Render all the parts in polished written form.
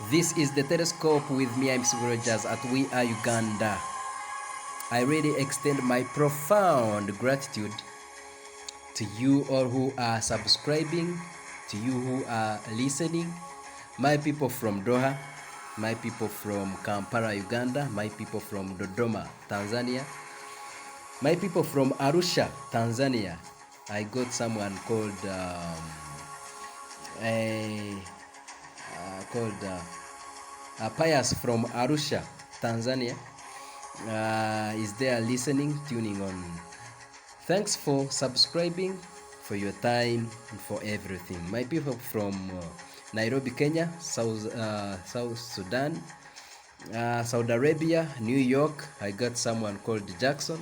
This is the telescope with me, Ahimbisibwe Rodgers at We Are Uganda. I really extend my profound gratitude to you all who are subscribing, to you who are listening, my people from Doha, my people from Kampala, Uganda, my people from Dodoma, Tanzania, my people from Arusha, Tanzania. I got someone called Pius from Arusha, Tanzania, is there listening, tuning on. Thanks for subscribing, for your time, and for everything. My people from Nairobi, Kenya, South Sudan, Saudi Arabia, New York. I got someone called Jackson.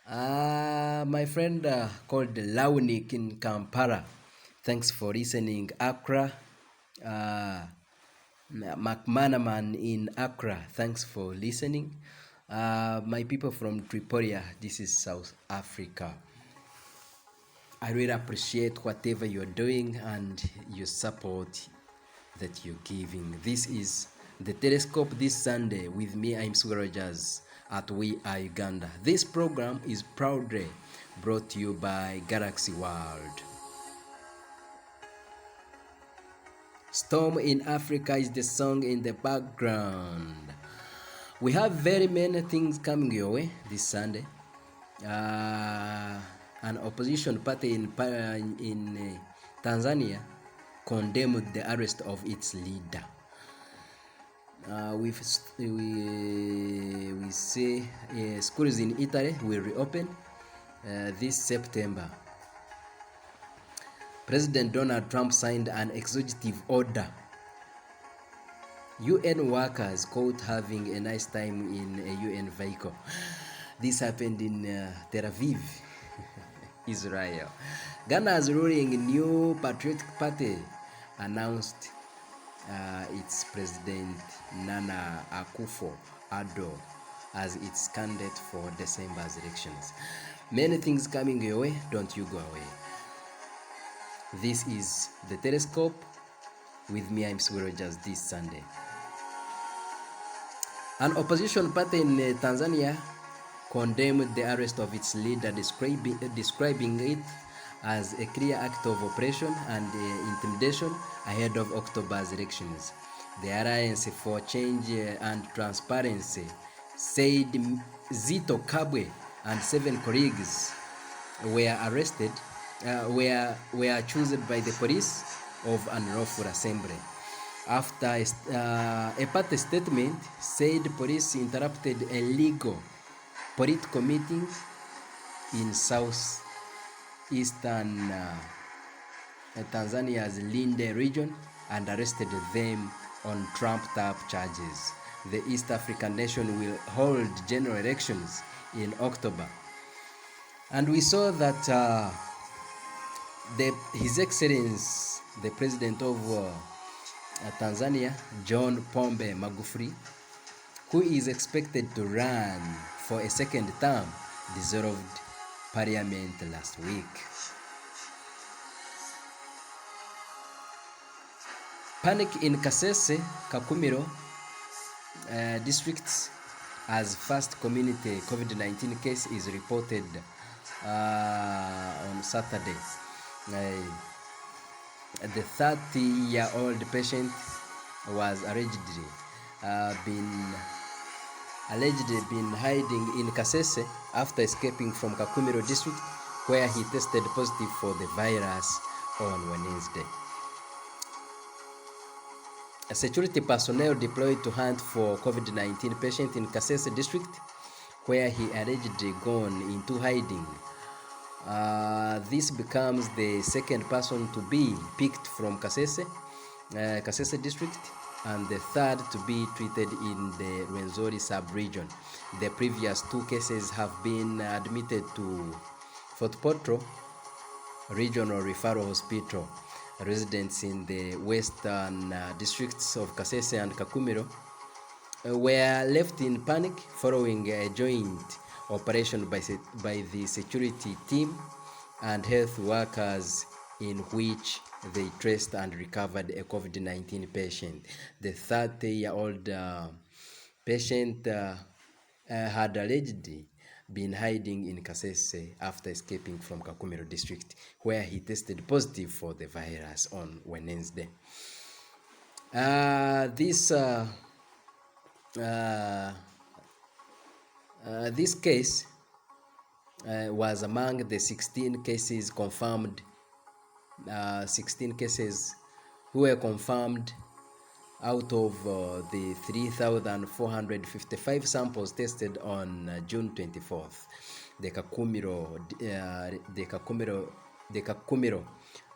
My friend called Launik in Kampala. Thanks for listening. Accra. McManaman in Accra, thanks for listening. My people from Tripoli, this is South Africa. I really appreciate whatever you're doing and your support that you're giving. This is the Telescope this Sunday with me, Ahimbisibwe Rodgers at We Are Uganda. This program is proudly brought to you by Galaxy World. Storm in Africa is the song in the background. We have very many things coming your way this Sunday. An opposition party in Tanzania condemned the arrest of its leader. We say schools in Italy will reopen this September. President Donald Trump signed an executive order. UN workers caught having a nice time in a UN vehicle. This happened in Tel Aviv, Israel. Ghana's ruling New Patriotic Party announced its president Nana Akufo-Addo as its candidate for December's elections. Many things coming your way, don't you go away. This is the Telescope with me, Ahimbisibwe Rodgers, this Sunday. An opposition party in Tanzania condemned the arrest of its leader, describing it as a clear act of oppression and intimidation ahead of October's elections. The Alliance for Change and Transparency said Zito Kabwe and 7 colleagues were arrested were chosen by the police of unlawful assembly. After a party statement said police interrupted a legal political meeting in southeastern Tanzania's Linde region and arrested them on trumped-up charges. The East African nation will hold general elections in October. And we saw that His Excellency, the President of Tanzania, John Pombe Magufuli, who is expected to run for a second term, dissolved parliament last week. Panic in Kasese, Kakumiro districts as first community COVID-19 case is reported on Saturday. The 30-year-old patient was allegedly been hiding in Kasese after escaping from Kakumiro district, where he tested positive for the virus on Wednesday. A security personnel deployed to hunt for COVID-19 patient in Kasese district, where he allegedly gone into hiding. This becomes the second person to be picked from Kasese district and the third to be treated in the Rwenzori sub-region. The previous 2 cases have been admitted to Fort Portal Regional Referral Hospital. Residents in the western districts of Kasese and Kakumiro were left in panic following a joint operation by the security team and health workers in which they traced and recovered a COVID-19 patient. The 30-year-old patient had allegedly been hiding in Kasese after escaping from Kakumiro district, where he tested positive for the virus on Wednesday. This case was among the 16 cases confirmed, 16 cases who were confirmed out of the 3,455 samples tested on June 24th. The Kakumiro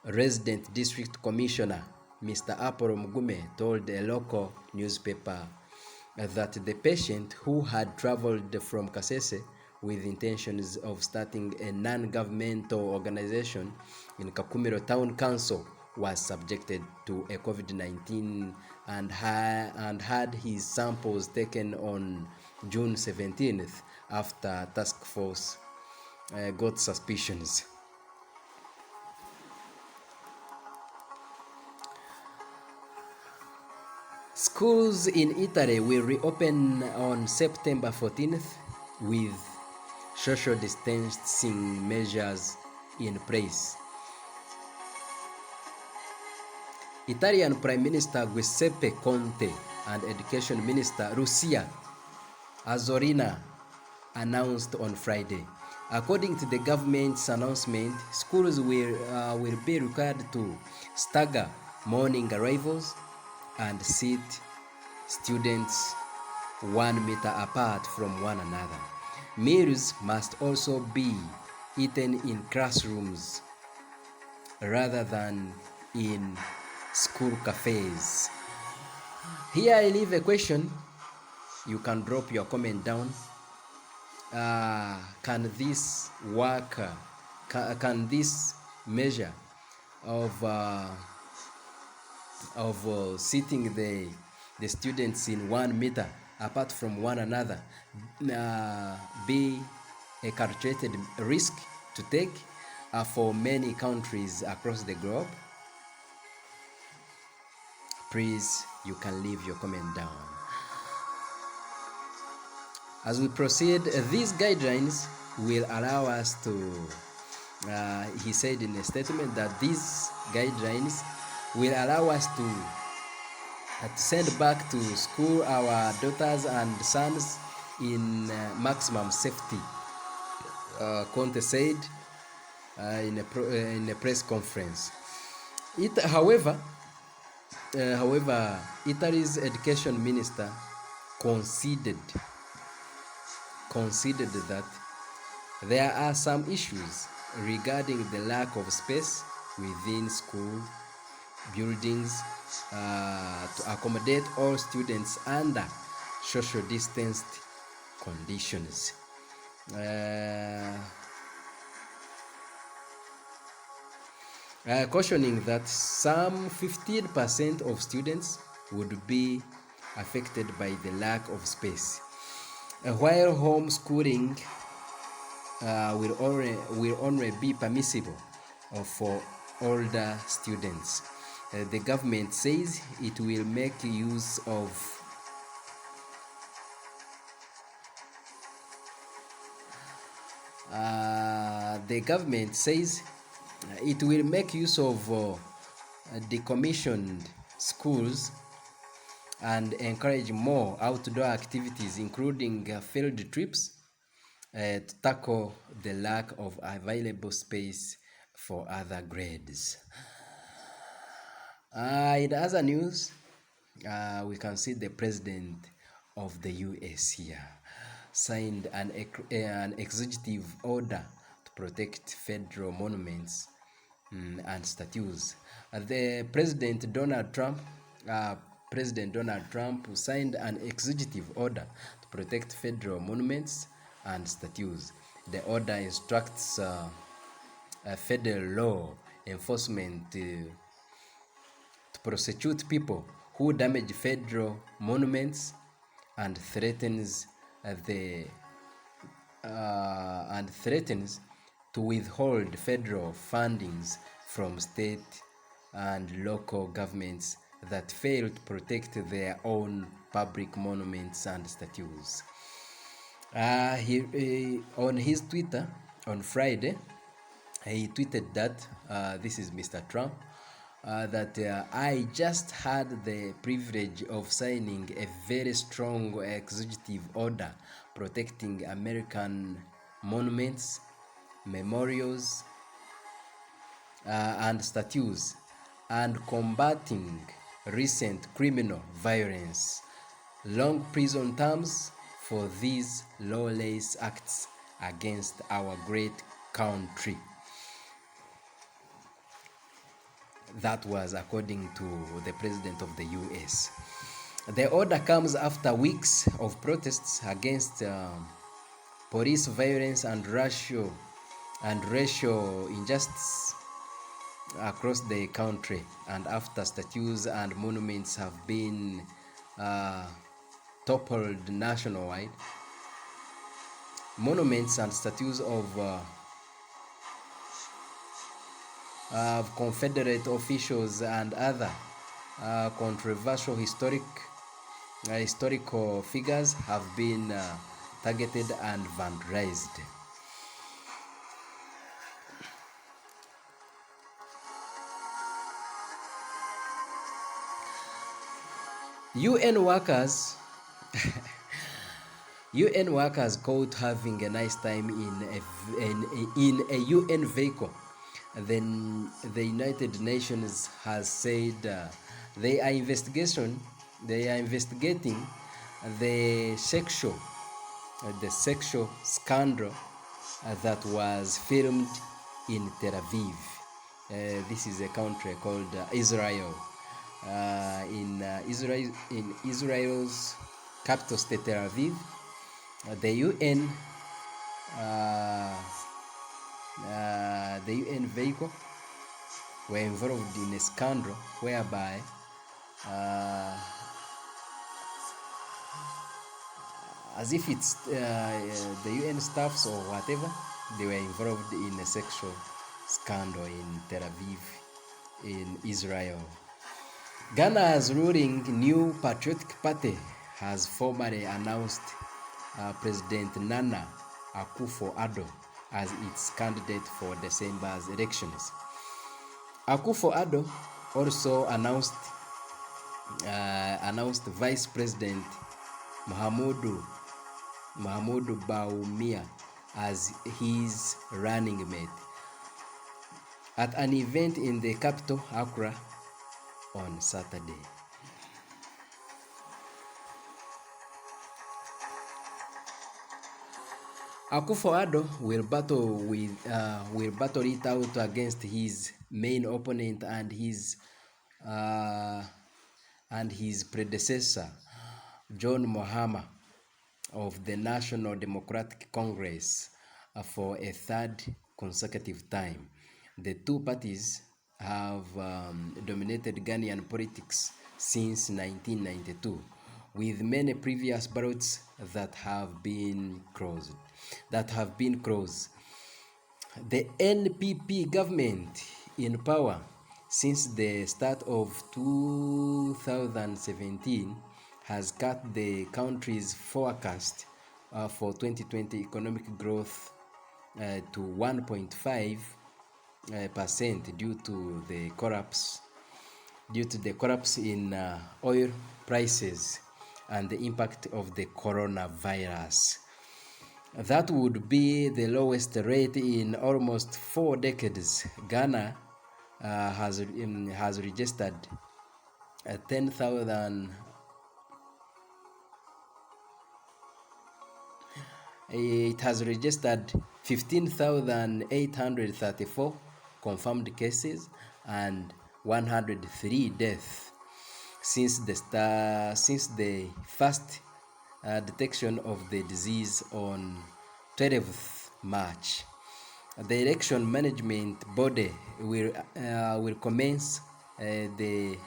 Resident District Commissioner, Mr. Apollo Mugume, told a local newspaper that the patient, who had traveled from Kasese with intentions of starting a non-governmental organization in Kakumiro Town Council, was subjected to a COVID-19 and had his samples taken on June 17th after task force got suspicions. Schools in Italy will reopen on September 14th with social distancing measures in place. Italian Prime Minister Giuseppe Conte and Education Minister Lucia Azzolina announced on Friday. According to the government's announcement, schools will be required to stagger morning arrivals and seat students 1 meter apart from one another. Meals must also be eaten in classrooms rather than in school cafes. Here I leave a question. You can drop your comment down. Can this work? Can this measure of sitting the students in 1 meter apart from one another be a calculated risk to take for many countries across the globe? Please, you can leave your comment down. As we proceed, these guidelines will allow us to, he said in a statement that these guidelines will allow us to send back to school our daughters and sons in maximum safety, Conte said in a press conference. However, Italy's education minister conceded that there are some issues regarding the lack of space within school buildings to accommodate all students under social distanced conditions. Cautioning that some 15% of students would be affected by the lack of space, while homeschooling will only be permissible for older students. The government says it will make use of decommissioned schools and encourage more outdoor activities, including field trips, to tackle the lack of available space for other grades. In other news, we can see the president of the US here signed an executive order to protect federal monuments and statues. The President Donald Trump signed an executive order to protect federal monuments and statues. The order instructs federal law enforcement to prosecute people who damage federal monuments and threatens to withhold federal fundings from state and local governments that fail to protect their own public monuments and statues. On his Twitter on Friday, he tweeted that this is Mr. Trump. That I just had the privilege of signing a very strong executive order protecting American monuments, memorials, and statues, and combating recent criminal violence. Long prison terms for these lawless acts against our great country. That was according to the President of the US. The order comes after weeks of protests against police violence and racial injustice across the country, and after statues and monuments have been toppled nationwide. Monuments and statues of Confederate officials and other controversial historical figures have been targeted and vandalized. UN workers UN workers caught having a nice time in a UN vehicle. Then the United Nations has said they are investigating the sexual scandal that was filmed in Tel Aviv. This is a country called Israel. In Israel's capital state Tel Aviv, the UN vehicle were involved in a scandal whereby as if it's the UN staffs or whatever, they were involved in a sexual scandal in Tel Aviv, in Israel. Ghana's ruling New Patriotic Party has formally announced President Nana Akufo-Addo as its candidate for December's elections. Akufo-Addo also announced Vice President Mahamudu Bawumia as his running mate at an event in the capital, Accra, on Saturday. Akufo-Addo will battle it out against his main opponent and his predecessor, John Mahama of the National Democratic Congress, for a third consecutive time. The two parties have dominated Ghanaian politics since 1992, with many previous ballots that have been closed. The NPP government in power since the start of 2017 has cut the country's forecast for 2020 economic growth to 1.5% due to the collapse in oil prices and the impact of the coronavirus. That would be the lowest rate in almost 4 decades. Ghana has registered 10,000. It has registered 15,834 confirmed cases and 103 deaths since the first detection of the disease on 12th March. The election management body will commence the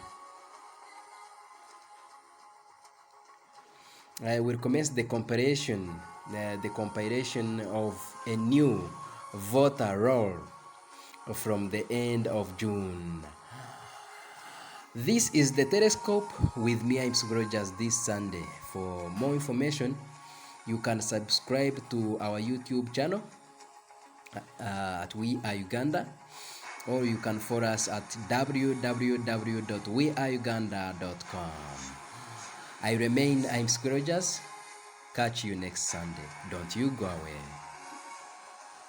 compilation of a new voter roll from the end of June. This is the telescope with me, Ahimbisibwe Rodgers, this Sunday. For more information, you can subscribe to our YouTube channel at We Are Uganda, or you can follow us at www.weareuganda.com. I remain Ahimbisibwe Rodgers. Catch you next Sunday. Don't you go away.